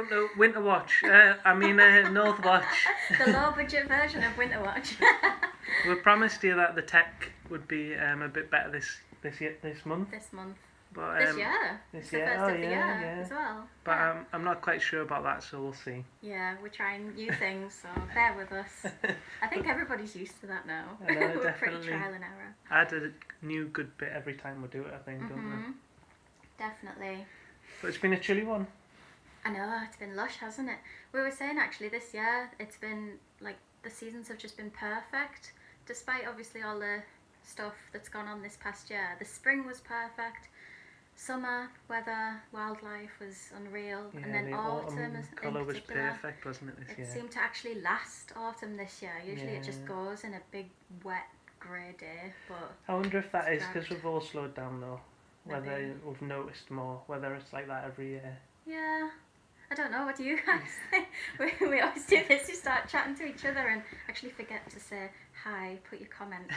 Welcome to NorthWatch. The low budget version of NorthWatch. We promised you that the tech would be a bit better this month. This month. But, this year. This it's year. The first of the year as well. But I'm not quite sure about that, so we'll see. Yeah, we're trying new things, so bear with us. I think everybody's used to that now. I know, we're definitely. pretty trial and error. Add a new good bit every time we do it, I think, don't we? Definitely. But it's been a chilly one. I know, it's been lush, hasn't it? We were saying actually this year, it's been like the seasons have just been perfect, despite obviously all the stuff that's gone on this past year. The spring was perfect, summer, weather, wildlife was unreal, Yeah, and then the autumn colour was particular, perfect, wasn't it, this year? It seemed to actually last autumn this year. Usually it just goes in a big wet grey day, but I wonder if that is because we've all slowed down though. Maybe. Whether we've noticed more, whether it's like that every year. Yeah. I don't know, what do you guys think? We always do this, we start chatting to each other and actually forget to say hi, put your comments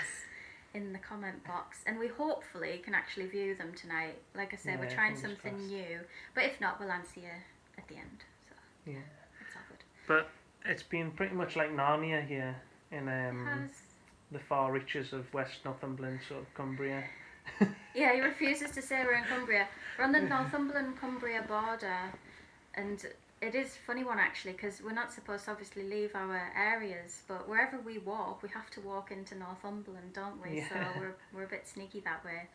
in the comment box, and we hopefully can actually view them tonight. Like I said, we're trying something new, but if not, we'll answer you at the end. So yeah, it's all good. But it's been pretty much like Narnia here in the far reaches of West Northumberland, sort of Cumbria. Yeah, he refuses to say we're in Cumbria. We're on the Northumberland-Cumbria border, and it is a funny one actually, because we're not supposed to obviously leave our areas, but wherever we walk, we have to walk into Northumberland, don't we? Yeah. So we're a bit sneaky that way.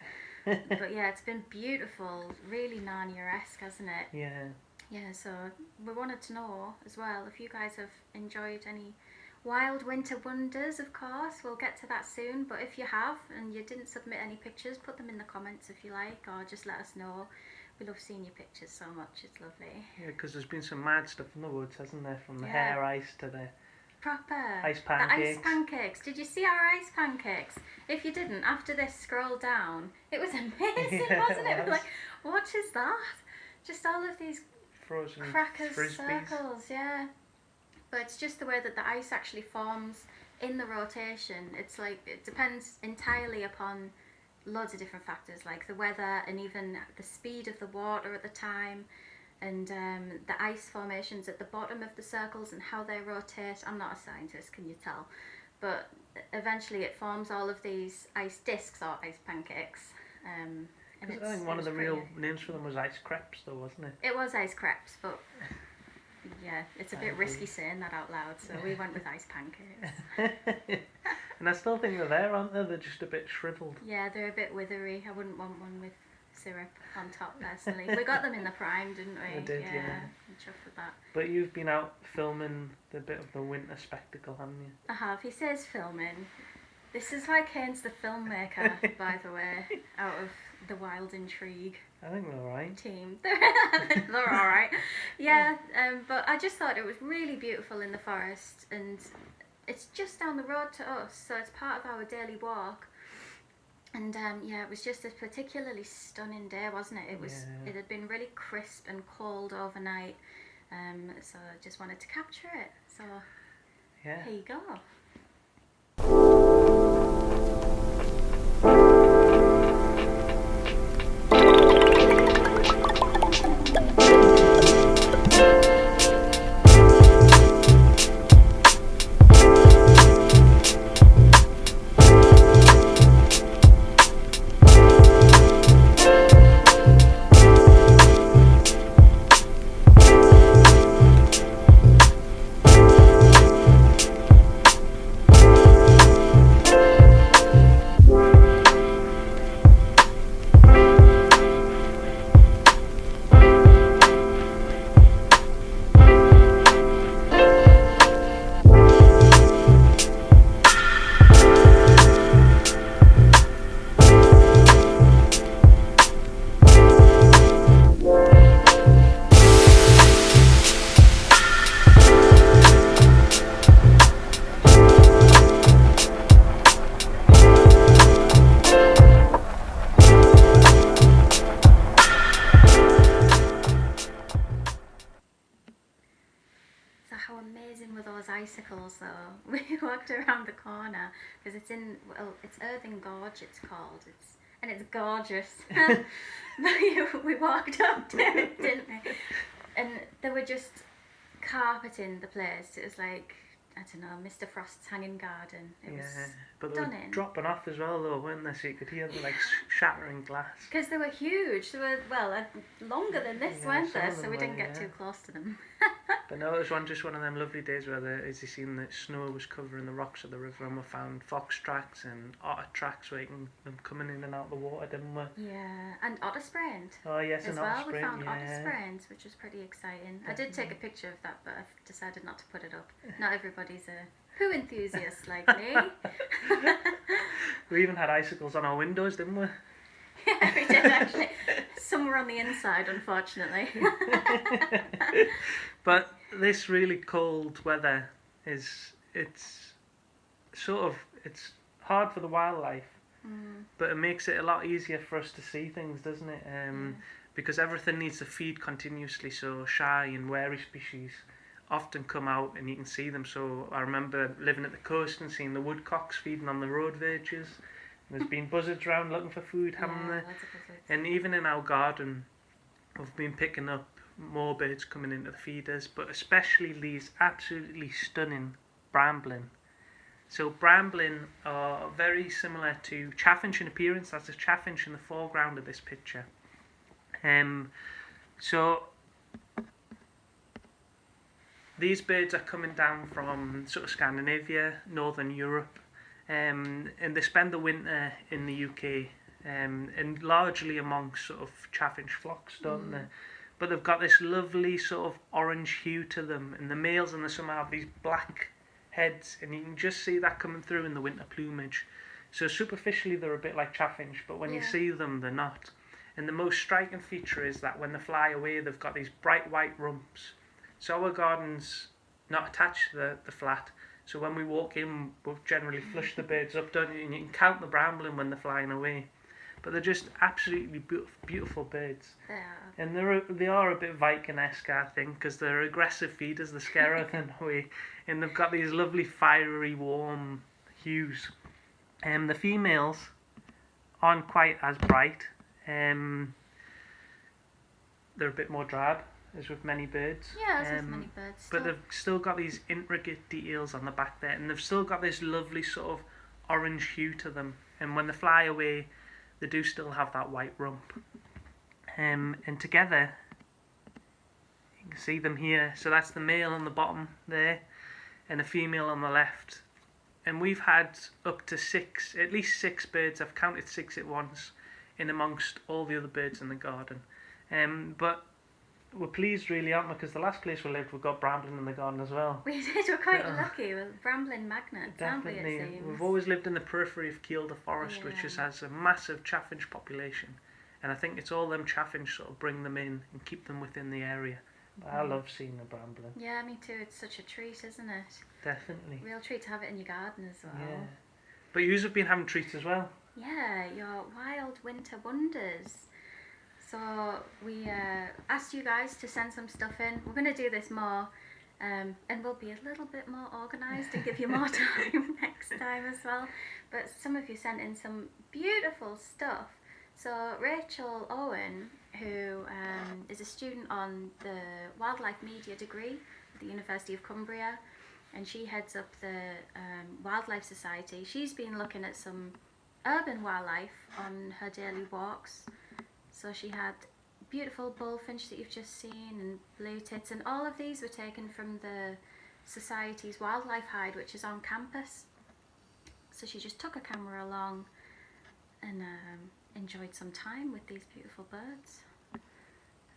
But yeah, it's been beautiful, really Narnia-esque, hasn't it? Yeah. Yeah, so we wanted to know as well if you guys have enjoyed any wild winter wonders. Of course, we'll get to that soon, but if you have and you didn't submit any pictures, put them in the comments if you like, or just let us know. We love seeing your pictures so much, it's lovely. Yeah, because there's been some mad stuff in the woods, hasn't there? From the hair ice to the proper ice pancakes. The ice pancakes. Did you see our ice pancakes? If you didn't, after this, scroll down. It was amazing, wasn't it? We're like, what is that? Just all of these frozen crackers, frisbees. circles, yeah. But it's just the way that the ice actually forms in the rotation. It's like, it depends entirely upon loads of different factors, like the weather and even the speed of the water at the time, and the ice formations at the bottom of the circles and how they rotate. I'm not a scientist, can you tell? But eventually it forms all of these ice discs or ice pancakes. And I think one of the real names for them was ice crepes though, wasn't it? It was ice crepes, but yeah, it's a bit risky saying that out loud, so we went with ice pancakes. And I still think they're there, aren't they? They're just a bit shriveled. Yeah, they're a bit withery. I wouldn't want one with syrup on top, personally. We got them in the prime, didn't we? I did, yeah. I'm chuffed with that. But you've been out filming the bit of the winter spectacle, haven't you? I have. He says filming. This is why Kane's the filmmaker, by the way, out of the Wild Intrigue. I think they're alright. Team. They're alright. Yeah, but I just thought it was really beautiful in the forest, and it's just down the road to us, so it's part of our daily walk. And yeah, it was just a particularly stunning day, wasn't it? It was. It had been really crisp and cold overnight, so I just wanted to capture it. So yeah, here you go. How amazing were those icicles though. We walked around the corner because it's in, well, it's Irving Gorge it's called, and it's gorgeous. We walked up to it, didn't we? And they were just carpeting the place. It was like, I don't know, Mr. Frost's hanging garden. It was but they were stunning. dropping off as well though, weren't they? So you could hear them like shattering glass. Because they were huge. They were, well, longer than this, weren't they? So we didn't get too close to them. But no, it was just one of them lovely days where, as you seen, the snow was covering the rocks of the river, and we found fox tracks and otter tracks waiting them coming in and out of the water, didn't we? Yeah, and otter sprained. Oh yes, as and well. otter sprained, We found otter sprains, which was pretty exciting. I did take a picture of that, but I've decided not to put it up. Not everybody's a poo enthusiast like me. We even had icicles on our windows, didn't we? Yeah, we did actually. Some were on the inside, unfortunately. But this really cold weather it's hard for the wildlife, but it makes it a lot easier for us to see things, doesn't it? Because everything needs to feed continuously, so shy and wary species often come out and you can see them. So I remember living at the coast and seeing the woodcocks feeding on the road verges. There's been buzzards around looking for food, haven't there? Lots of buzzards. And even in our garden, we've been picking up more birds coming into the feeders, but especially these absolutely stunning brambling. So brambling are very similar to chaffinch in appearance. That's a chaffinch in the foreground of this picture. So these birds are coming down from sort of Scandinavia, Northern Europe, and they spend the winter in the UK, and largely amongst sort of chaffinch flocks, don't they? But they've got this lovely sort of orange hue to them, and the males in the summer have these black heads, and you can just see that coming through in the winter plumage. So superficially they're a bit like chaffinch, but when you see them they're not. And the most striking feature is that when they fly away they've got these bright white rumps. So our garden's not attached to the flat, so when we walk in we'll generally flush the birds up, don't you? And you can count the brambling when they're flying away. But they're just absolutely beautiful birds. Yeah. And they are a bit Viking-esque, I think, because they're aggressive feeders, they scare everything away. And they've got these lovely fiery, warm hues. The females aren't quite as bright. They're a bit more drab, as with many birds. Yeah, as with many birds. But they've still got these intricate details on the back there, and they've still got this lovely sort of orange hue to them. And when they fly away, they do still have that white rump. And together, you can see them here. So that's the male on the bottom there, and a female on the left. And we've had up to at least six birds. I've counted 6 at once, in amongst all the other birds in the garden. But we're pleased, really, aren't we? Because the last place we lived, we got brambling in the garden as well. We did. We're quite lucky. We're brambling magnets, aren't we? Definitely. It seems. We've always lived in the periphery of Kielder Forest, which has a massive chaffinch population, and I think it's all them chaffinch sort of bring them in and keep them within the area. But I love seeing the brambling. Yeah, me too. It's such a treat, isn't it? Definitely. Real treat to have it in your garden as well. Yeah. But yous have been having treats as well. Yeah, your wild winter wonders. So we asked you guys to send some stuff in. We're going to do this more, and we'll be a little bit more organised and give you more time next time as well. But some of you sent in some beautiful stuff. So Rachel Owen, who is a student on the Wildlife Media degree at the University of Cumbria, and she heads up the Wildlife Society. She's been looking at some urban wildlife on her daily walks. So she had beautiful bullfinch that you've just seen, and blue tits, and all of these were taken from the Society's wildlife hide, which is on campus. So she just took a camera along and enjoyed some time with these beautiful birds.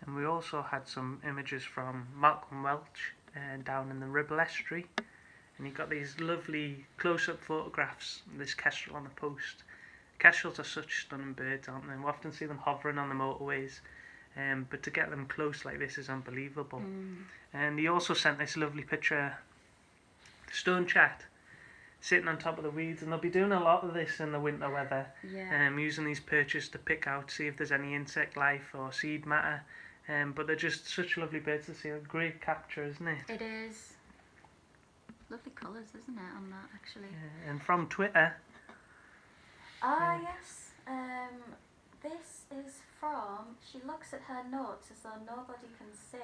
And we also had some images from Malcolm Welch down in the Ribble Estuary, and he got these lovely close-up photographs of this kestrel on the post. Kestrels are such stunning birds, aren't they? We often see them hovering on the motorways, but to get them close like this is unbelievable. And he also sent this lovely picture, stone chat, sitting on top of the weeds, and they'll be doing a lot of this in the winter weather. Using these perches to pick out, see if there's any insect life or seed matter. But they're just such lovely birds to see. A great capture, isn't it? It is. Lovely colours, isn't it, on that, actually? Yeah. And from Twitter... yes. This is from... She looks at her notes as though nobody can see.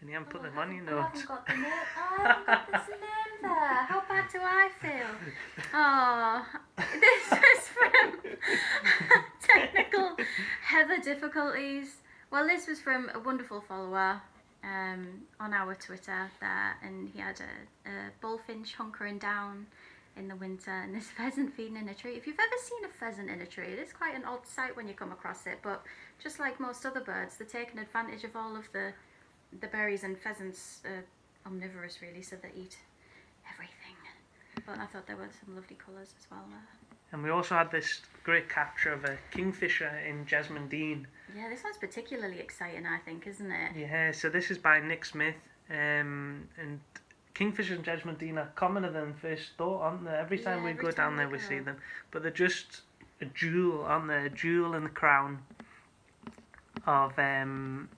And you haven't put them on your I notes. haven't got the name. I haven't got this name there. How bad do I feel? Oh, this was from technical Heather difficulties. Well, this was from a wonderful follower on our Twitter there, and he had a bullfinch hunkering down in the winter and this pheasant feeding in a tree. If you've ever seen a pheasant in a tree, it is quite an odd sight when you come across it, but just like most other birds, they're taking advantage of all of the berries, and pheasants are omnivorous really, so they eat everything. But I thought there were some lovely colours as well there. And we also had this great capture of a kingfisher in Jesmond. Yeah, this one's particularly exciting, I think, isn't it? Yeah, so this is by Nick Smith. And kingfishers in Jesmond are commoner than first thought, aren't they? Every time we go down there we see them. But they're just a jewel, aren't they? A jewel in the crown of urban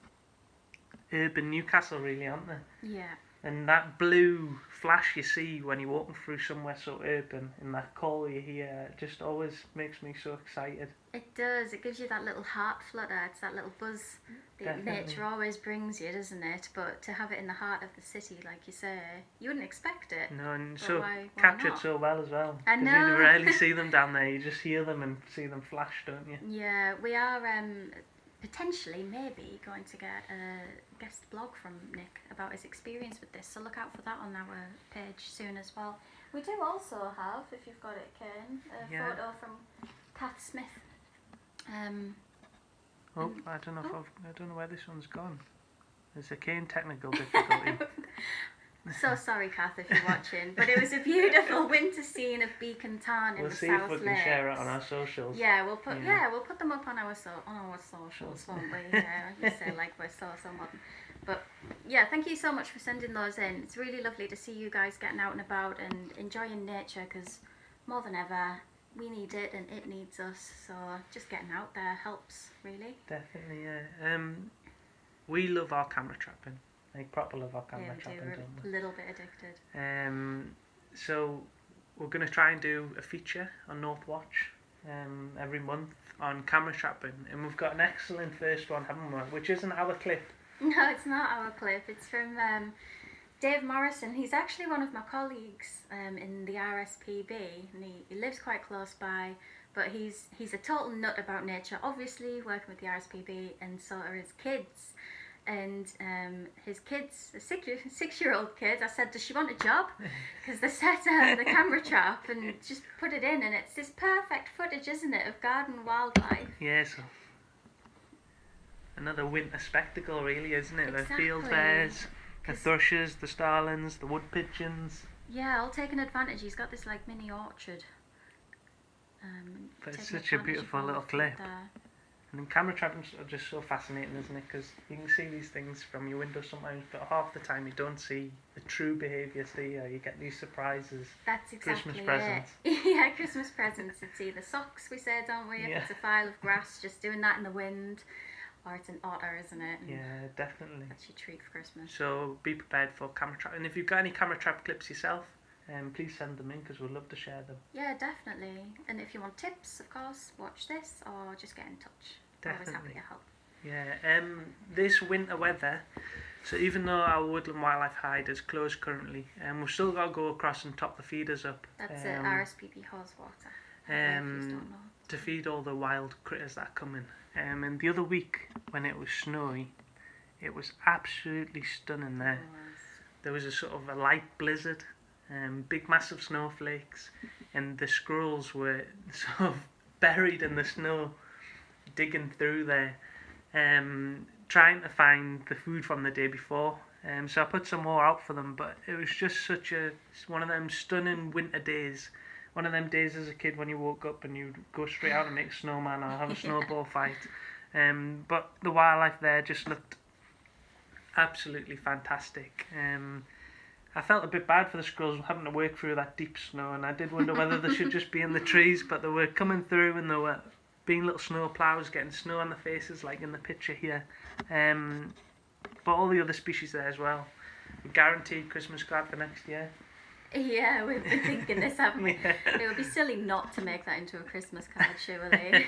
Newcastle, really, aren't they? Yeah. And that blue flash you see when you're walking through somewhere so urban, and that call you hear, it just always makes me so excited. It does. It gives you that little heart flutter. It's that little buzz that nature always brings you, doesn't it? But to have it in the heart of the city, like you say, you wouldn't expect it. No, and But so why captured not? so well as well. I know. Because you rarely see them down there. You just hear them and see them flash, don't you? Yeah, we are potentially maybe going to get a guest blog from Nick about his experience with this, so look out for that on our page soon as well. We do also have, if you've got it, Kane, a photo from Kath Smith. I don't know I don't know where this one's gone. There's a Kane technical difficulty. So sorry, Kath, if you're watching, but it was a beautiful winter scene of Beacon Tarn in the South Lakes. We'll see if we can share it on our socials. Yeah, we'll put them up on our socials, won't we? Yeah, I just say like we're so modern. But yeah, thank you so much for sending those in. It's really lovely to see you guys getting out and about and enjoying nature, because more than ever we need it and it needs us. So just getting out there helps, really. Definitely, yeah. We love our camera trapping. Like proper love our camera trapping, don't we? A little bit addicted. So we're going to try and do a feature on NorthWatch every month on camera trapping, and we've got an excellent first one, haven't we? Which isn't our clip. No, it's not our clip. It's from Dave Morrison. He's actually one of my colleagues in the RSPB, and he lives quite close by. But he's a total nut about nature. Obviously, working with the RSPB, and so are his kids. And his kids, a six-year-old kid, I said, does she want a job? Because they set the camera trap and just put it in, and it's this perfect footage, isn't it, of garden wildlife? Yes. Another winter spectacle, really, isn't it? Exactly. The field bears, the thrushes, the starlings, the wood pigeons. Yeah, all taking advantage. He's got this like mini orchard. But it's such a beautiful little clip. And camera trappings are just so fascinating, isn't it? Because you can see these things from your window sometimes, but half the time you don't see the true behaviour, do you? You get these surprises. That's exactly Christmas presents. Yeah, Christmas presents. It's either socks, we say, don't we? If it's a file of grass, just doing that in the wind. Or it's an otter, isn't it? And yeah, definitely. that's your treat for Christmas. So be prepared for camera trap. And if you've got any camera trap clips yourself, please send them in, because we'd love to share them. Yeah, definitely. And if you want tips, of course, watch this or just get in touch. Definitely. Always happy to help. Yeah, this winter weather, so even though our woodland wildlife hide is closed currently, we've still got to go across and top the feeders up. That's it, RSPB Haweswater. To feed all the wild critters that are coming. And the other week, when it was snowy, it was absolutely stunning there. There was a sort of a light blizzard, big massive snowflakes, and the squirrels were sort of buried in the snow, digging through there, trying to find the food from the day before. So I put some more out for them, but it was just one of them stunning winter days. One of them days as a kid when you woke up and you'd go straight out and make a snowman or have a snowball fight. But the wildlife there just looked absolutely fantastic. I felt a bit bad for the squirrels having to work through that deep snow, and I did wonder whether they should just be in the trees, but they were coming through and they were being little snow plows, getting snow on their faces like in the picture here. But all the other species there as well. We're guaranteed Christmas card for next year. Yeah, we've been thinking this, haven't we? Yeah. It would be silly not to make that into a Christmas card, surely.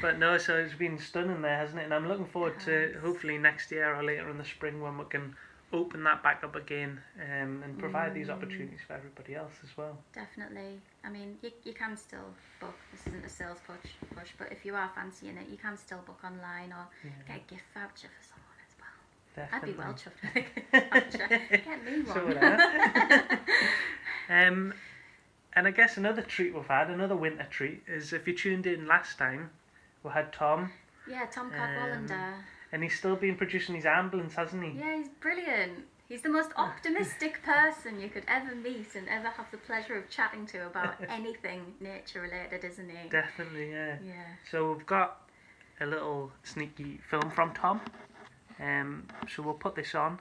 But no, so it's been stunning there, hasn't it? And I'm looking forward to hopefully next year or later in the spring when we can open that back up again and provide these opportunities for everybody else as well. Definitely. I mean, you can still book. This isn't a sales push, but if you are fancying it, you can still book online or get a gift voucher for someone as well. Definitely. I'd be well chuffed with a gift voucher. Get me one. So would I. And I guess another treat we've had, another winter treat, is if you tuned in last time, we had Tom. Yeah, Tom Cadwallander. And he's still been producing his ambulance, hasn't he? Yeah, he's brilliant. He's the most optimistic person you could ever meet and ever have the pleasure of chatting to about anything nature related, isn't he? Definitely, yeah. Yeah. So we've got a little sneaky film from Tom. So we'll put this on,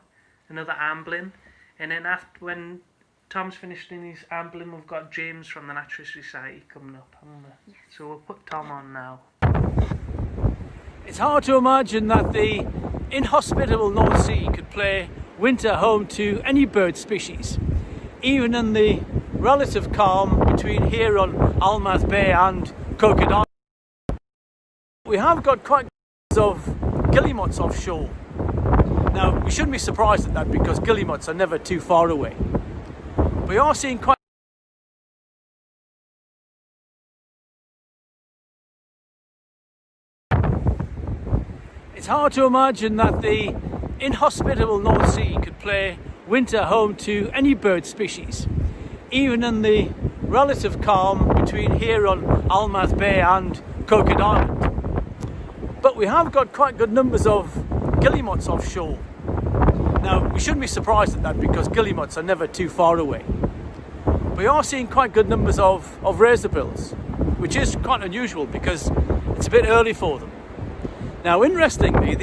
another ambling, and then after when Tom's finished in his ambling, we've got James from the Naturalist Society coming up, haven't we? Yes. So we'll put Tom on now. It's hard to imagine that the inhospitable North Sea could play winter home to any bird species, even in the relative calm between here on Almath Bay and Crocodile. We have got quite of guillemots offshore. Now, we shouldn't be surprised at that because guillemots are never too far away. We are seeing quite It's hard to imagine that the inhospitable North Sea could play winter home to any bird species, even in the relative calm between here on Almath Bay and Crocodile. But we have got quite good numbers of guillemots offshore. Now, we shouldn't be surprised at that because guillemots are never too far away. We are seeing quite good numbers of razorbills, which is quite unusual because it's a bit early for them. Now, interestingly,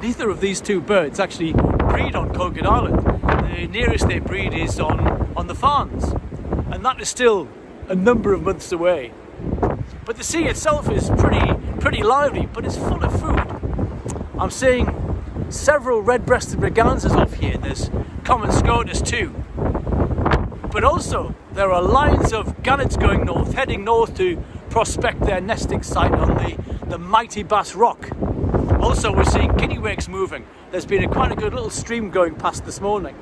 neither of these two birds actually breed on Coquet Island. The nearest they breed is on the Farns, and that is still a number of months away. But the sea itself is pretty lively, but it's full of food. I'm seeing several red-breasted mergansers off here. There's common scotus too. But also, there are lines of gannets going north, heading north to prospect their nesting site on the mighty Bass Rock. Also, we're seeing kittiwakes moving. There's been quite a good little stream going past this morning.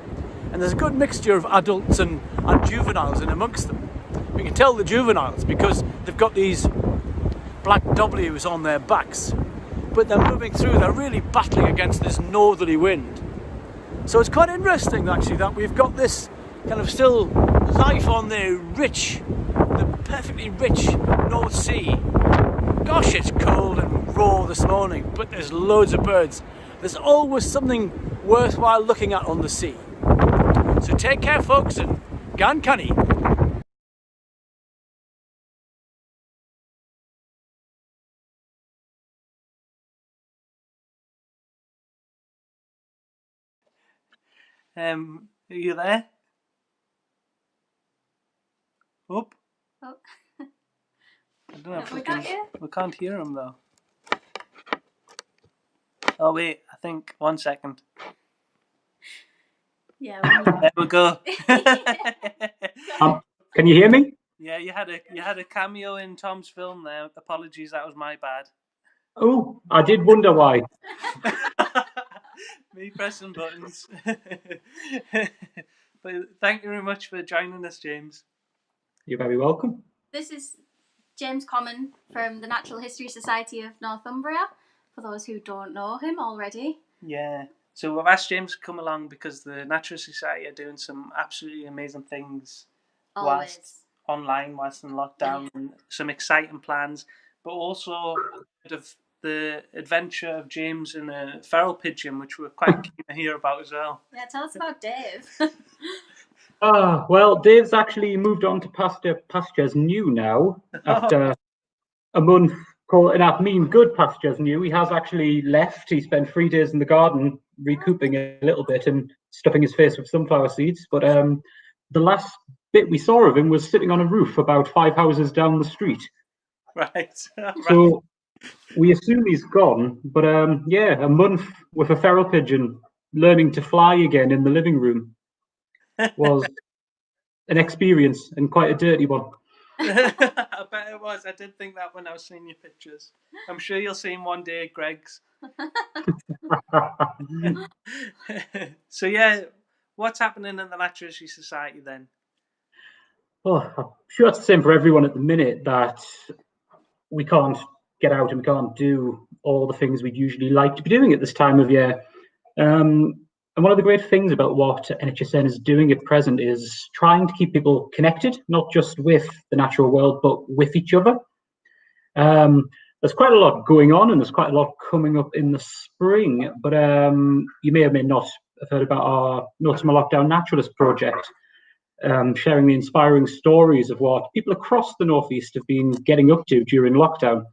And there's a good mixture of adults and juveniles in amongst them. We can tell the juveniles because they've got these black W's on their backs. But they're moving through, they're really battling against this northerly wind. So it's quite interesting actually that we've got this kind of still life on the perfectly rich North Sea. Gosh, it's cold and raw this morning, but there's loads of birds. There's always something worthwhile looking at on the sea. So take care, folks, and gan canny. Are you there? Oh. Oh. I don't know if we can't hear? We can't hear him though. Oh wait, I think 1 second. Yeah. There we go. Can you hear me? Yeah, you had a cameo in Tom's film there. Apologies, that was my bad. Oh, I did wonder why. Me pressing buttons. But thank you very much for joining us, James. You're very welcome. This is James Common from the Natural History Society of Northumbria, for those who don't know him already. Yeah. So we've asked James to come along because the Natural Society are doing some absolutely amazing things whilst online, whilst in lockdown, and some exciting plans, but also a bit of the adventure of James and a feral pigeon, which we're quite keen to hear about as well. Yeah, tell us about Dave. Well, Dave's actually moved on to pastures new now after a month. And I mean, good pastures new. He has actually left. He spent 3 days in the garden recouping a little bit and stuffing his face with sunflower seeds. But the last bit we saw of him was sitting on a roof about 5 houses down the street. Right. So we assume he's gone. But yeah, a month with a feral pigeon learning to fly again in the living room was an experience, and quite a dirty one. I bet it was. I did think that when I was seeing your pictures. I'm sure you'll see him one day at Greg's. So yeah, what's happening in the Naturalist Society then? Oh, I'm sure it's the same for everyone at the minute, that we can't get out and we can't do all the things we'd usually like to be doing at this time of year. And one of the great things about what NHSN is doing at present is trying to keep people connected, not just with the natural world, but with each other. There's quite a lot going on, and there's quite a lot coming up in the spring, but you may or may not have heard about our No Summer Lockdown Naturalist project, sharing the inspiring stories of what people across the Northeast have been getting up to during lockdown.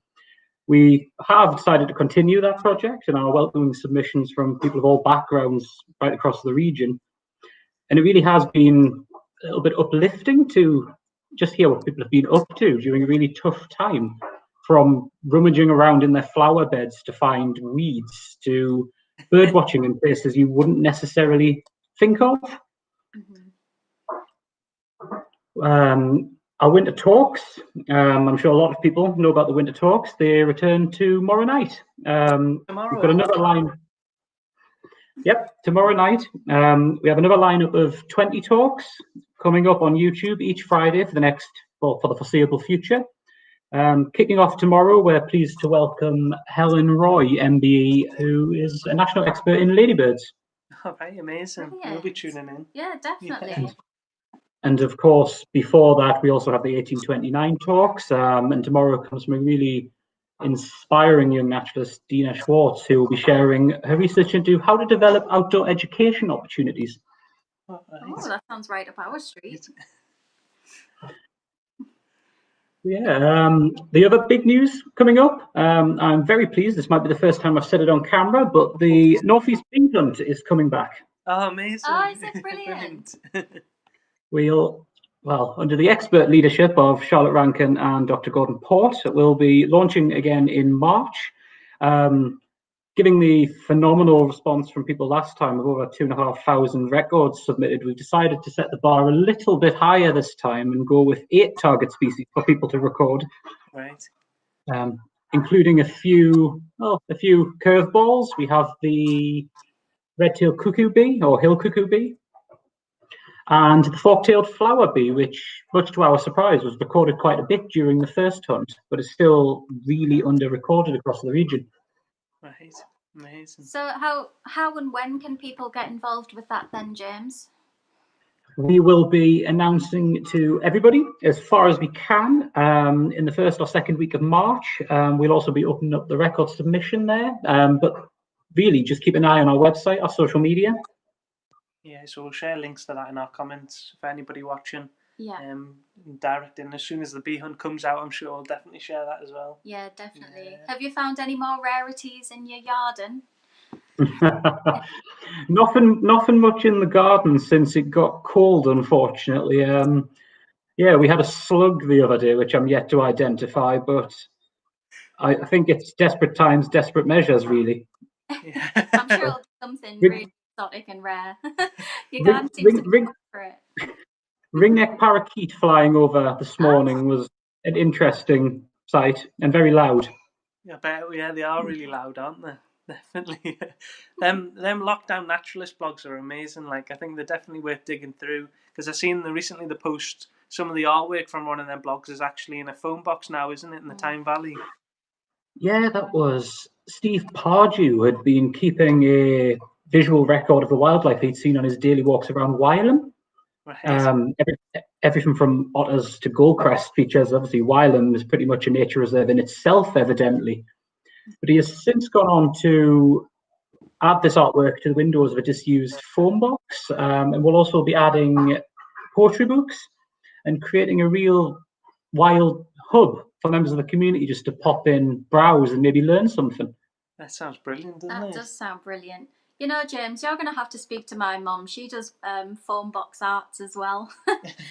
We have decided to continue that project and are welcoming submissions from people of all backgrounds right across the region. And it really has been a little bit uplifting to just hear what people have been up to during a really tough time, from rummaging around in their flower beds to find weeds, to bird watching in places you wouldn't necessarily think of. Our winter talks, I'm sure a lot of people know about the winter talks. They return tomorrow night. Tomorrow. We've got another line. Yep, tomorrow night. We have another lineup of 20 talks coming up on YouTube each Friday for the foreseeable future. Kicking off tomorrow, we're pleased to welcome Helen Roy, MBE, who is a national expert in ladybirds. Oh, right, amazing. Brilliant. We'll be tuning in. Yeah, definitely. Yeah. And of course, before that, we also have the 1829 talks. And tomorrow comes from a really inspiring young naturalist, Dina Schwartz, who will be sharing her research into how to develop outdoor education opportunities. Oh, Oh, that sounds right up our street. Yeah, the other big news coming up, I'm very pleased, this might be the first time I've said it on camera, but the Northeast Bee Hunt is coming back. Oh, amazing. Oh, is it brilliant? Well, under the expert leadership of Charlotte Rankin and Dr. Gordon Port, we'll be launching again in March. Given the phenomenal response from people last time of over 2,500 records submitted, we've decided to set the bar a little bit higher this time and go with 8 target species for people to record. Right. Including a few curveballs. We have the red-tailed cuckoo bee, or hill cuckoo bee, and the fork-tailed flower bee, which, much to our surprise, was recorded quite a bit during the first hunt, but is still really under-recorded across the region. Right, amazing. So how and when can people get involved with that then, James? We will be announcing to everybody as far as we can in the first or second week of March. We'll also be opening up the record submission there, but really just keep an eye on our website, our social media. Yeah, so we'll share links to that in our comments for anybody watching. Yeah. Directing as soon as the bee hunt comes out, I'm sure we'll definitely share that as well. Yeah, definitely. Yeah. Have you found any more rarities in your garden? Nothing much in the garden since it got cold, unfortunately. Yeah, we had a slug the other day, which I'm yet to identify, but I think it's desperate times, desperate measures, really. Yeah. I'm sure it'll be something really exotic and rare. Your garden seems to be for it. Ringneck parakeet flying over this morning was an interesting sight and very loud. Yeah, they are really loud, aren't they? Definitely. them lockdown naturalist blogs are amazing. Like, I think they're definitely worth digging through, because I've seen recently the post, some of the artwork from one of their blogs is actually in a phone box now, isn't it, in the Tyne Valley? Yeah, that was Steve Pardew had been keeping a visual record of the wildlife he'd seen on his daily walks around Wylam. Right. Everything from otters to goldcrest features. Obviously, Wylam is pretty much a nature reserve in itself, evidently. But he has since gone on to add this artwork to the windows of a disused phone box, and we'll also be adding poetry books and creating a real wild hub for members of the community just to pop in, browse, and maybe learn something. That sounds brilliant, doesn't it? That does sound brilliant. You know, James, you're going to have to speak to my mum. She does phone box arts as well.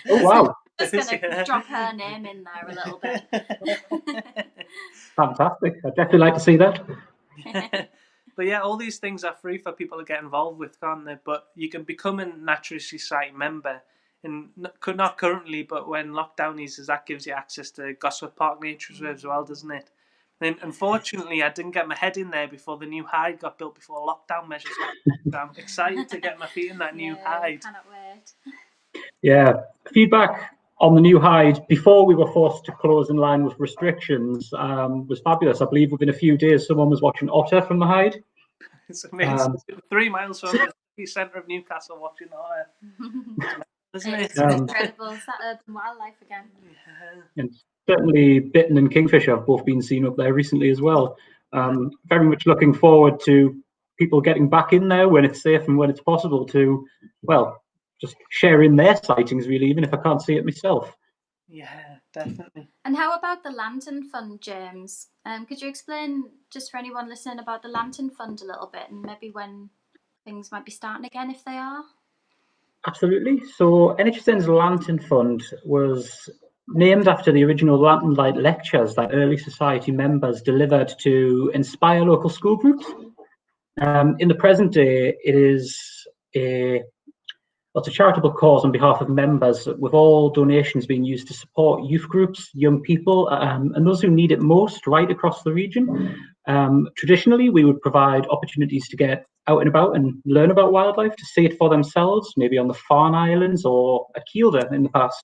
Oh, wow. Just going to drop her name in there a little bit. Fantastic. I'd definitely like to see that. But yeah, all these things are free for people to get involved with, can't they? But you can become a Naturalist Society member and could not currently, but when lockdown eases, that gives you access to Gosforth Park Nature Reserve as well, doesn't it? And unfortunately, I didn't get my head in there before the new hide got built before lockdown measures. So I'm excited to get my feet in that new hide. Cannot wait. Yeah, feedback on the new hide before we were forced to close in line with restrictions was fabulous. I believe within a few days, someone was watching otter from the hide. It's amazing. 3 miles from the centre of Newcastle watching otter. Isn't it? It's incredible. It's that urban wildlife again. Yeah. And certainly bittern and kingfisher have both been seen up there recently as well. Very much looking forward to people getting back in there when it's safe and when it's possible to, well, just share in their sightings really, even if I can't see it myself. Yeah, definitely. And how about the Lantern Fund, James? Could you explain, just for anyone listening, about the Lantern Fund a little bit, and maybe when things might be starting again, if they are? Absolutely. So NHSN's Lantern Fund was named after the original Lantern Light lectures that early society members delivered to inspire local school groups. In the present day, it is it's a charitable cause on behalf of members, with all donations being used to support youth groups, young people, and those who need it most right across the region. Traditionally, we would provide opportunities to get out and about and learn about wildlife, to see it for themselves, maybe on the Farne Islands or at Kielder in the past.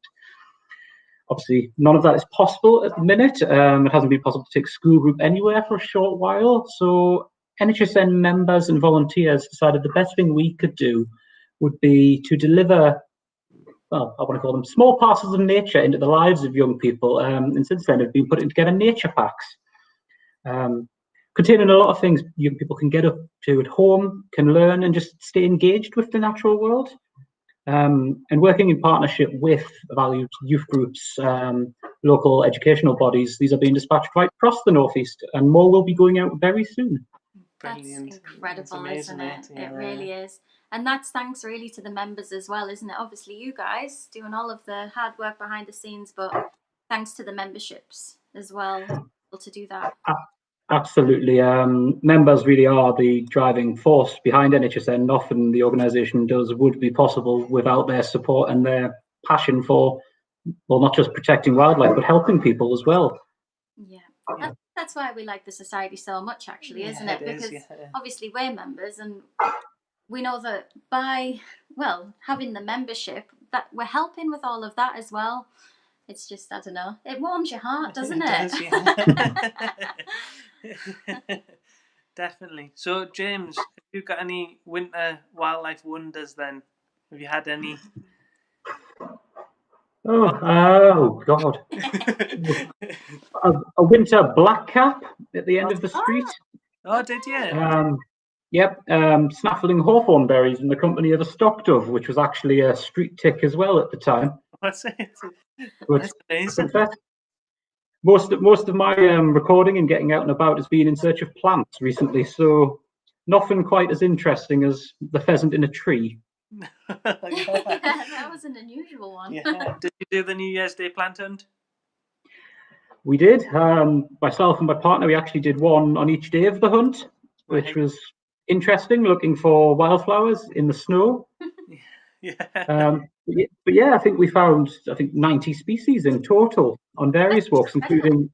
Obviously, none of that is possible at the minute. It hasn't been possible to take a school group anywhere for a short while. So NHSN members and volunteers decided the best thing we could do would be to deliver, well, I want to call them small parcels of nature into the lives of young people. And since then, have been putting together nature packs, containing a lot of things young people can get up to at home, can learn, and just stay engaged with the natural world. And working in partnership with valued youth groups, local educational bodies, these are being dispatched right across the northeast, and more will be going out very soon. Brilliant. That's incredible, amazing, isn't it? Yeah. It really is. And that's thanks really to the members as well, isn't it? Obviously, you guys doing all of the hard work behind the scenes, but thanks to the memberships as well to do that. Absolutely. Members really are the driving force behind NHSN. Often the organisation would be possible without their support and their passion for, well, not just protecting wildlife, but helping people as well. Yeah. That's why we like the society so much, actually, isn't it? Because obviously we're members, and we know that by, well, having the membership, that we're helping with all of that as well. It's just, I don't know, it warms your heart, doesn't it? Does, yeah. Definitely. So, James, have you got any winter wildlife wonders then? Have you had any? Oh God. a winter blackcap at the end of the street. Oh, did you? Yep, snaffling hawthorn berries in the company of a stock dove, which was actually a street tick as well at the time. What's it? That's amazing. Most of my recording and getting out and about has been in search of plants recently, so nothing quite as interesting as the pheasant in a tree. That was an unusual one. Yeah. Did you do the New Year's Day plant hunt? We did. Myself and my partner, we actually did one on each day of the hunt, which was interesting, looking for wildflowers in the snow. Yeah. But yeah, I think we found 90 species in total on various walks, including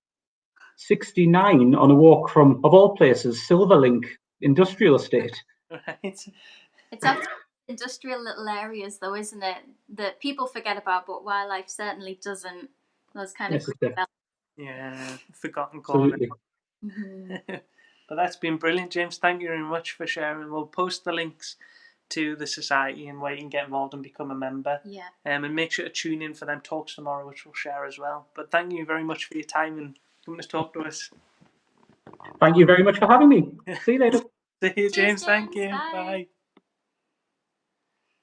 69 on a walk from, of all places, Silverlink Industrial Estate. Right. It's often industrial little areas, though, isn't it, that people forget about, but wildlife certainly doesn't. Those kind of forgotten corner. Absolutely. Mm-hmm. But that's been brilliant, James. Thank you very much for sharing. We'll post the links to the society and where you can get involved and become a member. Yeah. And make sure to tune in for them talks tomorrow, which we'll share as well. But thank you very much for your time and coming to talk to us. Thank you very much for having me. See you later. See you, James. Cheers, Thank you. Bye. Bye.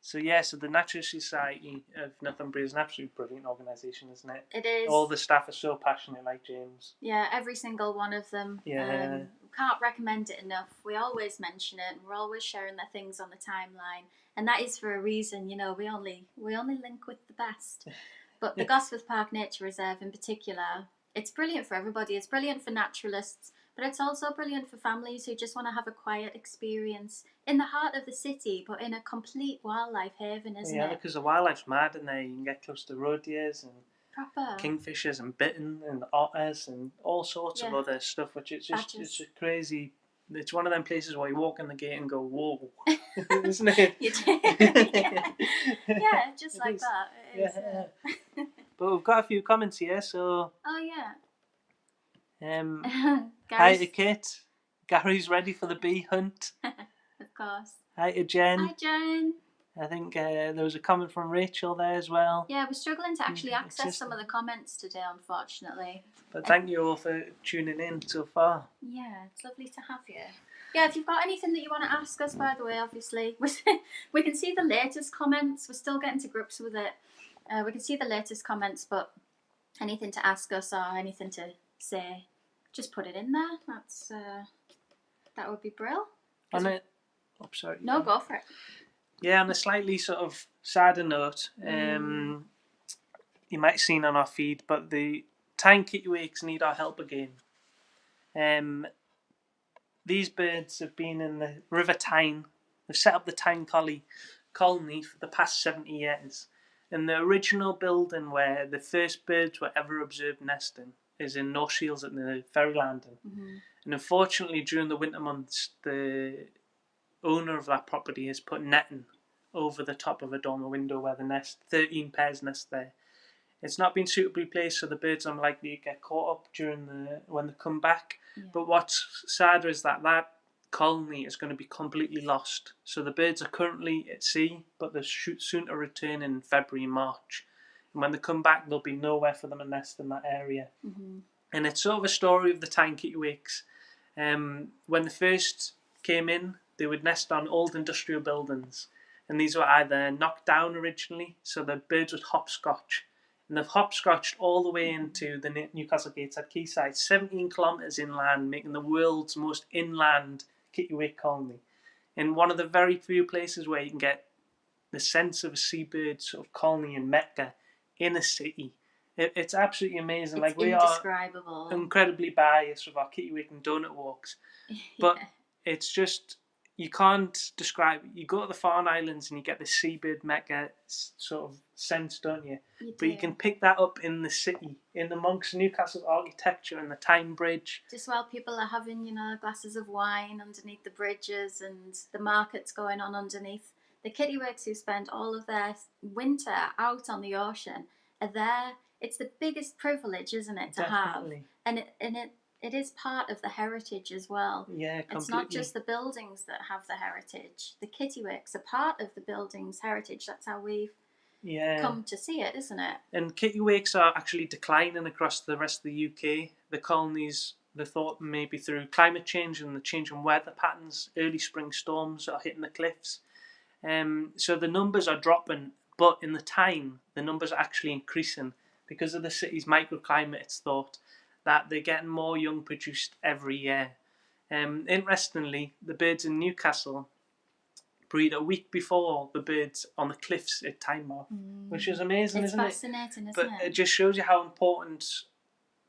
So the Natural Society of Northumbria is an absolutely brilliant organisation, isn't it? It is. All the staff are so passionate, like James. Yeah, every single one of them. Yeah. Can't recommend it enough. We always mention it, and we're always sharing their things on the timeline, and that is for a reason. You know, we only link with the best. But the Gosforth Park Nature Reserve in particular, it's brilliant for everybody. It's brilliant for naturalists, But it's also brilliant for families who just want to have a quiet experience in the heart of the city, but in a complete wildlife haven, isn't Yeah, it? because the wildlife's mad in there. You can get close to roe deers and Proper. kingfishers and bittern and otters and all sorts of Yeah. other stuff, which is just Badgers. it's a crazy. It's one of them places where you walk in the gate and go, whoa, isn't it? You do. Yeah. Yeah, just It like is. that. It is. Yeah. But we've got a few comments here, so Oh yeah. hi Gary's, to Kit. Gary's ready for the bee hunt. of course. Hi to Jen. Hi, Jen. I think there was a comment from Rachel there as well. Yeah, we're struggling to actually It's access just- some of the comments today, unfortunately. But thank you all for tuning in so far. Yeah, it's lovely to have you. Yeah, if you've got anything that you want to ask us, by the way, obviously, we can see the latest comments. We're still getting to grips with it. We can see the latest comments, but anything to ask us or anything to say, just put it in there. That's that would be brilliant. On it. Oh, sorry. No, go for it. Yeah, on a slightly sort of sadder note, you might have seen on our feed, but the Tyne kittiwakes need our help again. These birds have been in the River Tyne. They've set up the Tyne colony for the past 70 years. And the original building where the first birds were ever observed nesting is in North Shields at the ferry landing. Mm-hmm. And unfortunately, during the winter months, the owner of that property has put netting over the top of a dormer window where the nest, 13 pairs nest there. It's not been suitably placed, so the birds are unlikely to get caught up when they come back. Yeah. But what's sadder is that colony is going to be completely lost. So the birds are currently at sea, but they're soon to return in February and March. And when they come back, there'll be nowhere for them to nest in that area. Mm-hmm. And it's sort of a story of the Tyne kittiwakes. When they first came in, they would nest on old industrial buildings. And these were either knocked down originally, so the birds would hopscotch. And they've hopscotched all the way into the Newcastle Gateshead quayside, 17 kilometres inland, making the world's most inland kittiwake colony. In one of the very few places where you can get the sense of a seabird sort of colony in Mecca in a city. It's absolutely amazing. It's we indescribable. are incredibly biased with our kittiwake and donut walks. But it's just, you can't describe it. You go to the Farne Islands and you get the seabird Mecca sort of sense, don't you? But you can pick that up in the city, in amongst Newcastle's architecture and the Tyne Bridge. Just while people are having, glasses of wine underneath the bridges and the markets going on underneath, the kittiwakes who spend all of their winter out on the ocean are there. It's the biggest privilege, isn't it, to Definitely. have? And it is part of the heritage as well. Yeah, completely. It's not just the buildings that have the heritage. The kittiwakes are part of the building's heritage. That's how we've come to see it, isn't it? And kittiwakes are actually declining across the rest of the UK. The colonies, they thought maybe through climate change and the change in weather patterns, early spring storms are hitting the cliffs. So the numbers are dropping, but in the Tyne, the numbers are actually increasing because of the city's microclimate. It's thought that they're getting more young produced every year. Interestingly, the birds in Newcastle breed a week before the birds on the cliffs at Tynemouth, which is amazing, isn't it? It's fascinating, isn't But it just shows you how important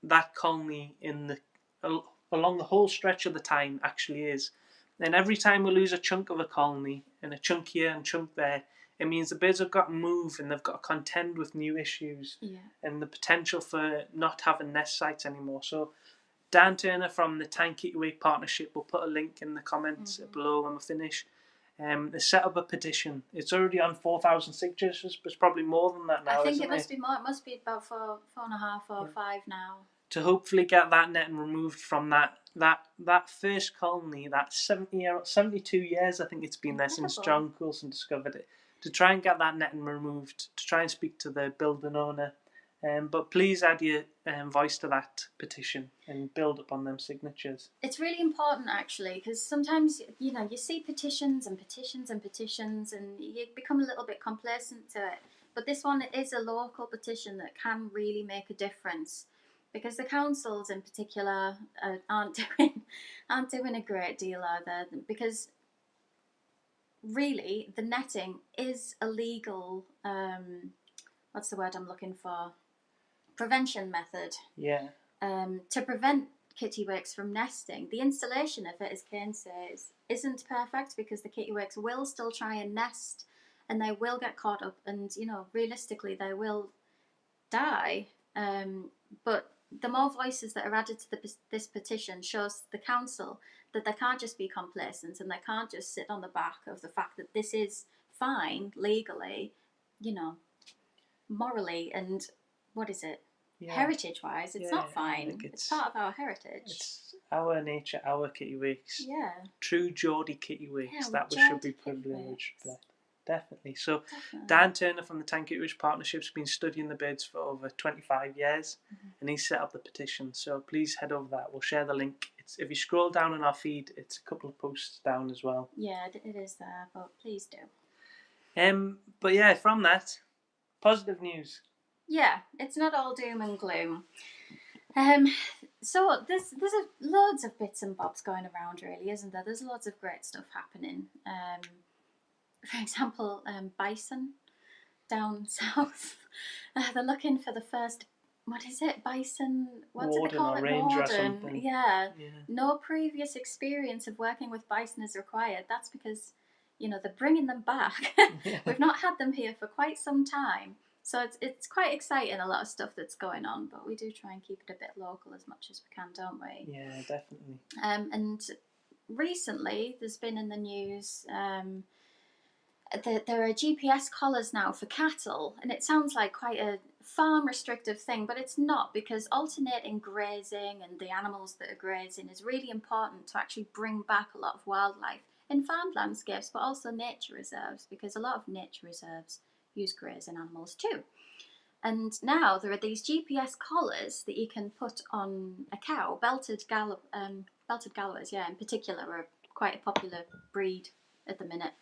that colony along the whole stretch of the Tyne actually is. And every time we lose a chunk of a colony, and a chunk here and a chunk there, it means the birds have got to move and they've got to contend with new issues and the potential for not having nest sites anymore. So Dan Turner from the Tyne Kittiwake Partnership will put a link in the comments below when we finish. They set up a petition. It's already on 4,000 signatures. It's probably more than that now. I think isn't it must be more. It must be about 4.5 or 5 now. To hopefully get that netting removed from that first colony, that 72 years, I think it's been there since John Coulson discovered it. To try and get that netting removed, to try and speak to the building owner. But please add your voice to that petition and build up on them signatures. It's really important, actually, because sometimes, you see petitions and petitions and petitions and you become a little bit complacent to it. But this one is a local petition that can really make a difference, because the councils in particular aren't doing a great deal either, because really the netting is a legal, what's the word I'm looking for? Prevention method. Yeah. To prevent kittiwakes from nesting. The installation of it, as Kane says, isn't perfect because the kittiwakes will still try and nest and they will get caught up and, realistically they will die. But the more voices that are added to this petition shows the council that they can't just be complacent and they can't just sit on the back of the fact that this is fine legally, morally, and what is it? Yeah. Heritage-wise, it's not fine. It's part of our heritage. It's our nature, our kittiwakes. Yeah. True Geordie kittiwakes. Yeah, that we should be privileged. Definitely. So, Definitely. Dan Turner from the Tyne Kittiwake Partnership's been studying the birds for over 25 years, and he's set up the petition. So please head over that. We'll share the link. If you scroll down on our feed, it's a couple of posts down as well. Yeah, it is there, but please do. But yeah, from that, positive news. Yeah, it's not all doom and gloom. So there's loads of bits and bobs going around, really, isn't there? There's lots of great stuff happening. For example, bison down south. They're looking for the first, bison? What do they call it? Ranger or something. Yeah. No previous experience of working with bison is required. That's because, they're bringing them back. We've not had them here for quite some time. So it's quite exciting, a lot of stuff that's going on, but we do try and keep it a bit local as much as we can, don't we? Yeah, definitely. And recently, there's been in the news... there are GPS collars now for cattle, and it sounds like quite a farm restrictive thing, but it's not, because alternating grazing and the animals that are grazing is really important to actually bring back a lot of wildlife in farmed landscapes, but also nature reserves, because a lot of nature reserves use grazing animals too. And now there are these GPS collars that you can put on a cow. Belted Galloways, in particular, are quite a popular breed at the minute.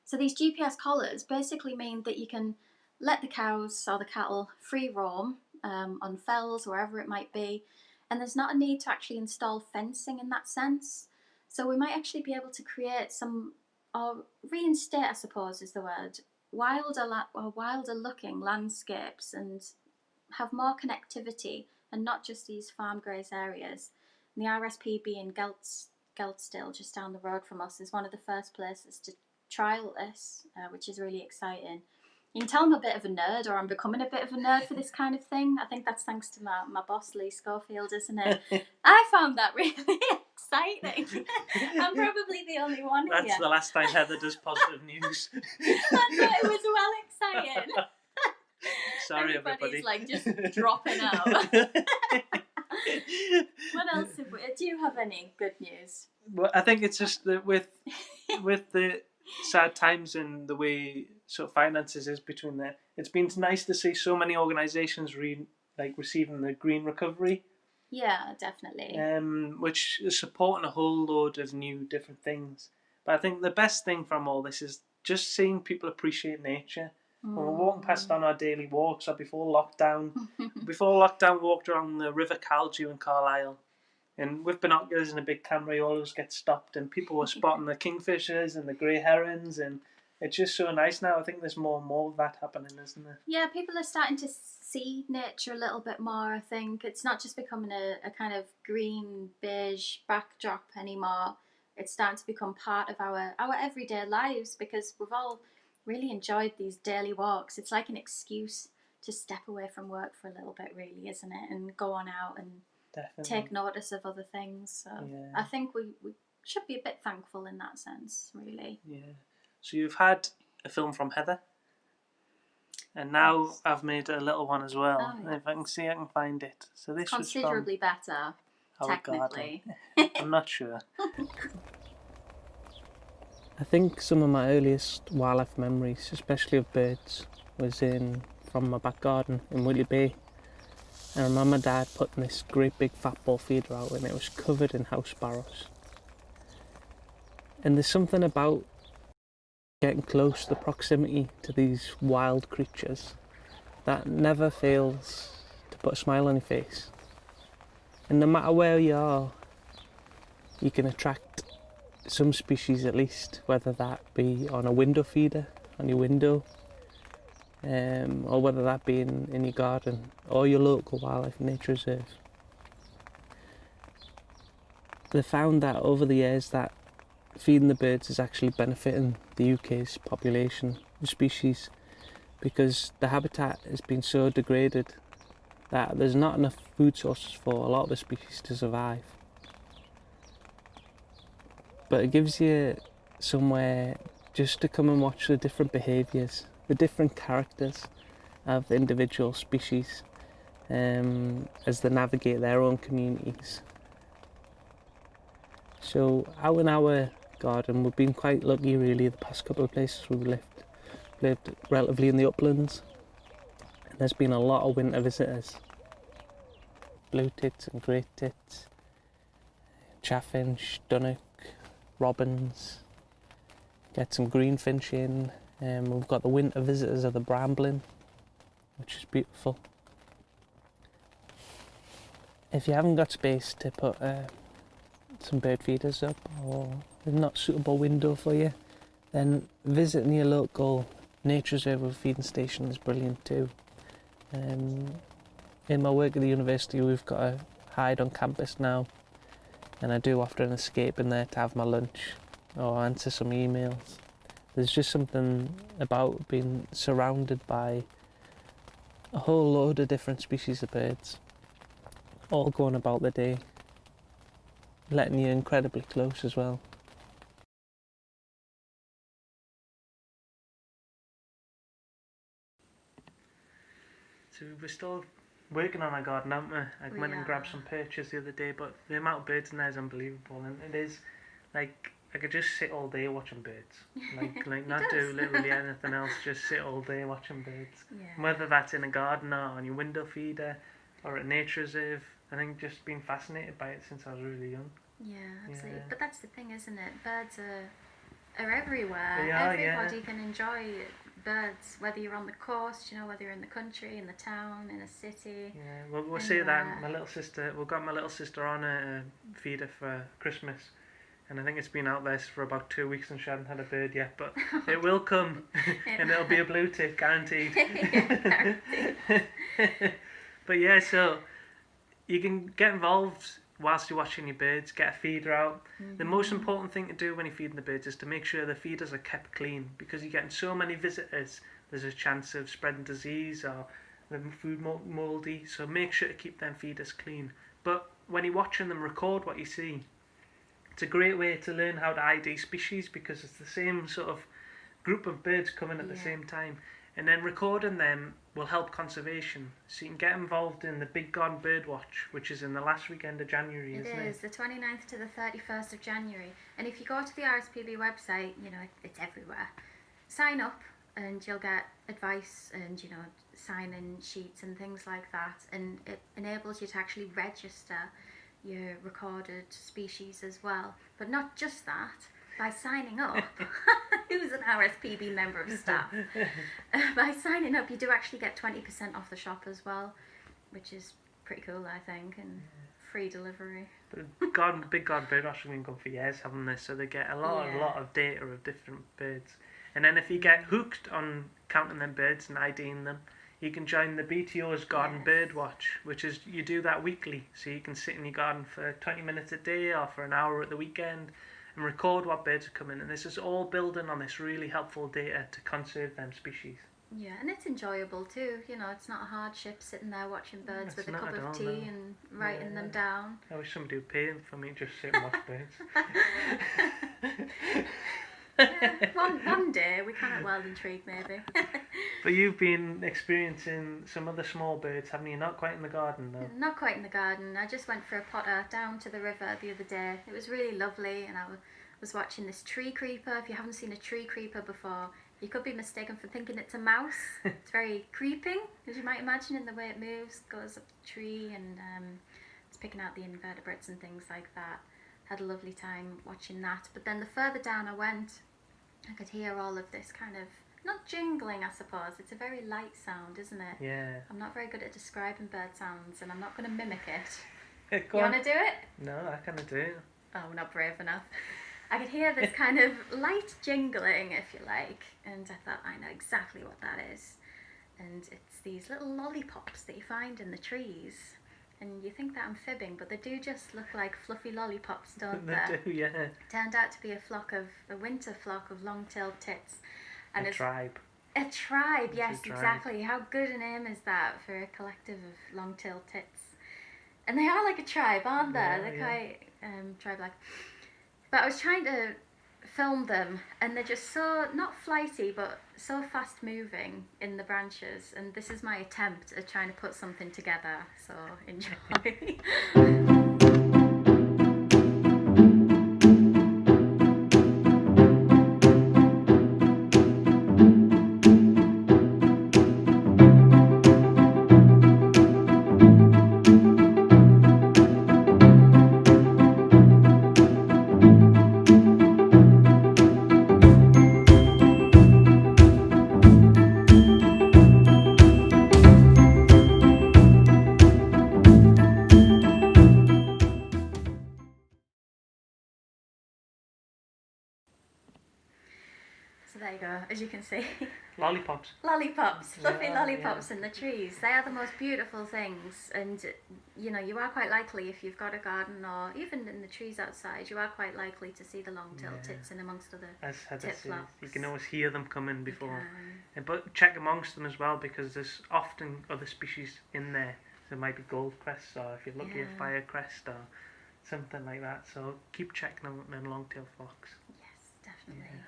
So these GPS collars basically mean that you can let the cows or the cattle free roam on fells, wherever it might be, and there's not a need to actually install fencing in that sense. So we might actually be able to create some, or reinstate, I suppose is the word, wilder looking landscapes and have more connectivity and not just these farm graze areas. And the RSPB in Geltstill, just down the road from us, is one of the first places to trial this, which is really exciting. You can tell I'm a bit of a nerd, or I'm becoming a bit of a nerd for this kind of thing. I think that's thanks to my boss, Lee Schofield, isn't it? I found that really exciting. I'm probably the only one here. That's the last time Heather does positive news. I thought it was well exciting. Sorry, Everybody's everybody. Just dropping out. What else have we? Do you have any good news? Well, I think it's just that with the sad times and the way sort of finances is between there, it's been nice to see so many organisations receiving the green recovery. Yeah, definitely. Which is supporting a whole load of new different things. But I think the best thing from all this is just seeing people appreciate nature. When we're walking past on our daily walks, or before lockdown, we walked around the River Caldew in Carlisle. And with binoculars and a big camera, you always get stopped, and people were spotting the kingfishers and the grey herons, and it's just so nice now. I think there's more and more of that happening, isn't there? Yeah, people are starting to see nature a little bit more, I think. It's not just becoming a kind of green, beige backdrop anymore. It's starting to become part of our everyday lives, because we've all really enjoyed these daily walks. It's like an excuse to step away from work for a little bit, really, isn't it? And go on out and take notice of other things. So yeah. I think we should be a bit thankful in that sense, really. Yeah. So you've had a film from Heather, and now I've made a little one as well. Oh, yes. If I can see, I can find it. So this considerably better, technically. I'm not sure. I think some of my earliest wildlife memories, especially of birds, was from my back garden in Whitley Bay. I remember Dad putting this great big fat ball feeder out, and it was covered in house sparrows. And there's something about getting close, the proximity to these wild creatures, that never fails to put a smile on your face. And no matter where you are, you can attract some species at least, whether that be on a window feeder, on your window, or whether that be in your garden or your local wildlife nature reserve. they found that over the years that feeding the birds is actually benefiting the UK's population of species, because the habitat has been so degraded that there's not enough food sources for a lot of the species to survive. But it gives you somewhere just to come and watch the different behaviours, the different characters of individual species as they navigate their own communities. So out in our garden, we've been quite lucky really the past couple of places we've lived relatively in the uplands. And there's been a lot of winter visitors. Blue tits and great tits, chaffinch, dunnock, robins, get some greenfinch in. We've got the winter visitors of the brambling, which is beautiful. If you haven't got space to put some bird feeders up, or there's not suitable window for you, then visiting your local nature reserve or feeding station is brilliant too. In my work at the university, we've got a hide on campus now, and I do often escape in there to have my lunch or answer some emails. There's just something about being surrounded by a whole load of different species of birds, all going about their day, letting you incredibly close as well. So we're still working on our garden, aren't we? I went and grabbed some perches the other day, but the amount of birds in there is unbelievable, and it is like I could just sit all day watching birds, like not do literally anything else, just sit all day watching birds. Yeah. Whether that's in a garden or on your window feeder or at nature reserve, I think just been fascinated by it since I was really young. Yeah, absolutely. Yeah. But that's the thing, isn't it? Birds are everywhere. They are, Everybody can enjoy birds, whether you're on the coast, whether you're in the country, in the town, in a city. Yeah, well, we'll say that we've got my little sister on a feeder for Christmas, and I think it's been out there for about 2 weeks and she hasn't had a bird yet, but it will come, and it'll be a blue tit, guaranteed. But yeah, so you can get involved whilst you're watching your birds, get a feeder out. Mm-hmm. The most important thing to do when you're feeding the birds is to make sure the feeders are kept clean, because you're getting so many visitors, there's a chance of spreading disease or the food mouldy, so make sure to keep them feeders clean. But when you're watching them, record what you see. It's a great way to learn how to ID species, because it's the same sort of group of birds coming at the same time. And then recording them will help conservation. So you can get involved in the Big Garden Bird Watch, which is in the last weekend of January, isn't it? It is, the 29th to the 31st of January. And if you go to the RSPB website, it's everywhere. Sign up and you'll get advice and, sign-in sheets and things like that. And it enables you to actually register your recorded species as well. But not just that. By signing up, who's an RSPB member of staff, by signing up you do actually get 20% off the shop as well, which is pretty cool, I think, and free delivery. But Big Garden Bird Watch has been going for years, haven't they? So they get a lot of data of different birds. And then if you get hooked on counting them birds and IDing them, you can join the BTO's Garden Bird Watch, which is, you do that weekly. So you can sit in your garden for 20 minutes a day or for an hour at the weekend and record what birds are coming, and this is all building on this really helpful data to conserve them species. Yeah, and it's enjoyable too, it's not a hardship sitting there watching birds with a cup of tea and writing them down. I wish somebody would pay for me to just sit and watch birds. One day we can at Wild Intrigue maybe. But you've been experiencing some other small birds, haven't you? Not quite in the garden though. Not quite in the garden. I just went for a potter down to the river the other day. It was really lovely, and I was watching this tree creeper. If you haven't seen a tree creeper before, you could be mistaken for thinking it's a mouse. It's very creeping, as you might imagine, in the way it moves, goes up the tree, and it's picking out the invertebrates and things like that. Had a lovely time watching that. But then the further down I went, I could hear all of this kind of, not jingling, I suppose. It's a very light sound, isn't it? Yeah. I'm not very good at describing bird sounds, and I'm not going to mimic it. You want to do it? No, I can't do it. Oh, not brave enough. I could hear this kind of light jingling, if you like, and I thought, I know exactly what that is. And it's these little lollipops that you find in the trees. and you think that I'm fibbing, but they do just look like fluffy lollipops, don't They they? do, yeah. Turned out to be a winter flock of long-tailed tits. And A it's tribe. a tribe, It's yes, a tribe. exactly. How good a name is that for a collective of long-tailed tits? And they are like a tribe, aren't they? Yeah, They're yeah. quite tribe-like. But I was trying to film them, and they're just so, not flighty, but so fast-moving in the branches. And this is my attempt at trying to put something together, so enjoy. So there you go, as you can see. Lollipops. Lollipops, fluffy Yeah, lollipops in the trees. They are the most beautiful things, and you know, you are quite likely, if you've got a garden or even in the trees outside, you are quite likely to see the long-tailed Yeah. tits in amongst other As Heather tit says, flocks. you can always hear them coming You before. can. But check amongst them as well, because there's often other species in there. There might be gold crests, or if you're lucky, a Yeah. firecrest or something like that. So keep checking them long-tailed flocks. Yes, definitely. Yeah.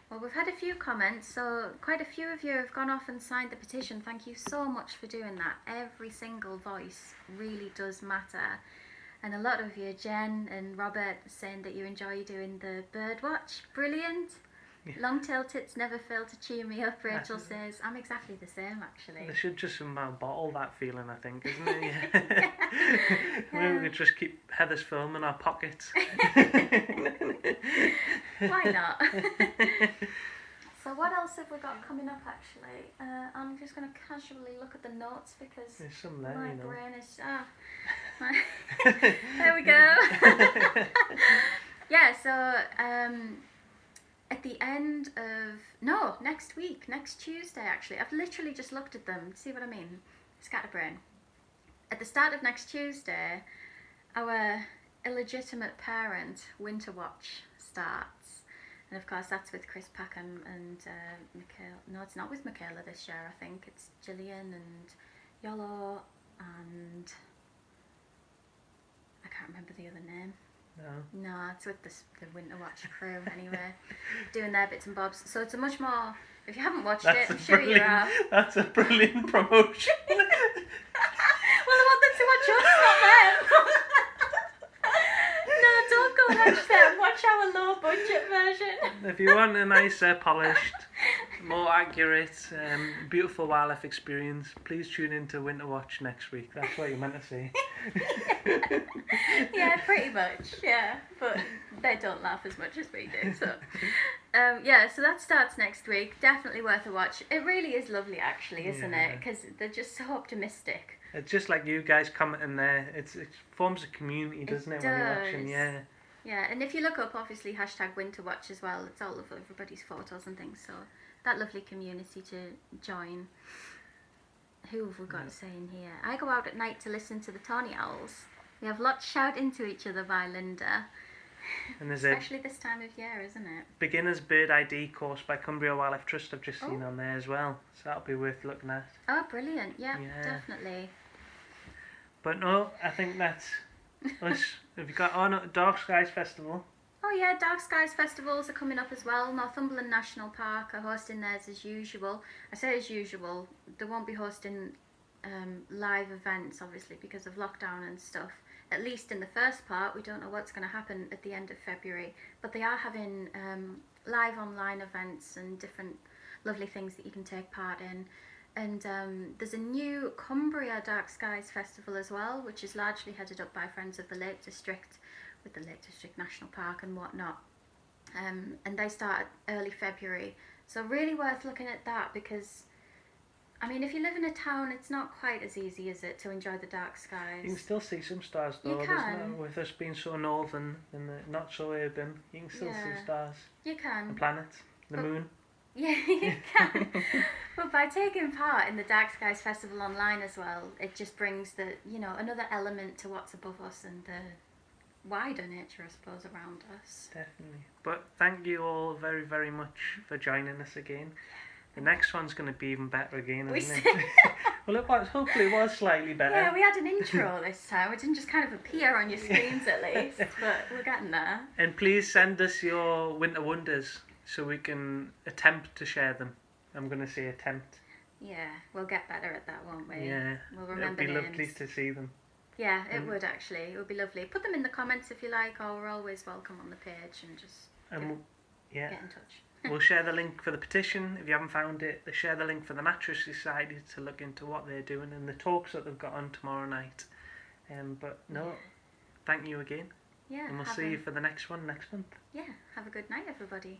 Well, we've had a few comments, so quite a few of you have gone off and signed the petition. Thank you so much for doing that. Every single voice really does matter. And a lot of you, Jen and Robert, saying that you enjoy doing the bird watch. Brilliant. Yeah. Long-tailed tits never fail to cheer me up, Rachel That's- says. I'm exactly the same, actually. They should just somehow bottle that feeling, I think, isn't it? Yeah. Maybe we could just keep Heather's film in our pockets. Why not? So what else have we got coming up, actually? I'm just going to casually look at the notes because There's some there, my you know. brain is... There we go. Yeah, so at the end of... No, next week, next Tuesday, actually. I've literally just looked at them. See what I mean? Scatterbrain. At the start of next Tuesday, our illegitimate parent Winter Watch starts. And of course that's with Chris Packham and Michaela. No, it's not with Michaela this year, I think. It's Gillian and Yolo and... I can't remember the other name. No. No, it's with the Winter Watch crew anyway, doing their bits and bobs. So it's a much more... If you haven't watched it, I'm sure you have. That's a brilliant promotion. Well, I want them to watch us, not them. No, don't go watch them. Watch our low budget version. If you want a nicer, polished, more accurate, beautiful wildlife experience, please tune in to Winter Watch next week. That's what you're meant to say. Yeah, pretty much. Yeah, but they don't laugh as much as we do. So, yeah, so that starts next week. Definitely worth a watch. It really is lovely, actually, isn't Yeah. it? Because they're just so optimistic. It's just like you guys commenting there. It forms a community, doesn't it, when you're watching? does. Yeah. Yeah, and if you look up, obviously, hashtag Winter Watch as well, it's all of everybody's photos and things, so that lovely community to join. Who have we got saying here? I go out at night to listen to the Tawny Owls. We have lots shouting to each other by Linda. And there's a Especially this time of year, isn't it? beginner's bird ID course by Cumbria Wildlife Trust I've just seen Oh. on there as well. So that'll be worth looking at. Oh, brilliant. Yeah, Yeah. definitely. But no, I think that's us. Have you got Dark Skies Festival? Oh yeah, Dark Skies festivals are coming up as well. Northumberland National Park are hosting theirs as usual. I say as usual, they won't be hosting live events, obviously, because of lockdown and stuff. At least in the first part, we don't know what's going to happen at the end of February. But they are having live online events and different lovely things that you can take part in. And there's a new Cumbria Dark Skies Festival as well, which is largely headed up by Friends of the Lake District, with the Lake District National Park and whatnot. And they start early February. So really worth looking at that because, I mean, if you live in a town, it's not quite as easy, is it, to enjoy the dark skies? You can still see some stars You though, can. doesn't it? With us being so northern and not so urban, you can still Yeah. see stars You and can. planets, the But- moon. Yeah, you can. But by taking part in the Dark Skies Festival online as well, it just brings the, another element to what's above us and the wider nature, I suppose, around us. Definitely. But thank you all very, very much for joining us again. The next one's going to be even better again, isn't it? Well, hopefully it was slightly better. Yeah, we had an intro this time. It didn't just kind of appear on your screens at least, but we're getting there. And please send us your winter wonders so we can attempt to share them. I'm going to say attempt. Yeah, we'll get better at that, won't we? Yeah, We'll remember it'd be names. lovely to see them. Yeah, it would actually. It would be lovely. Put them in the comments if you like, or we're always welcome on the page and just get in touch. We'll share the link for the petition if you haven't found it. They share the link for the Mattress Society to look into what they're doing and the talks that they've got on tomorrow night. Thank you again. Yeah. And we'll see you for the next one next month. Yeah, have a good night, everybody.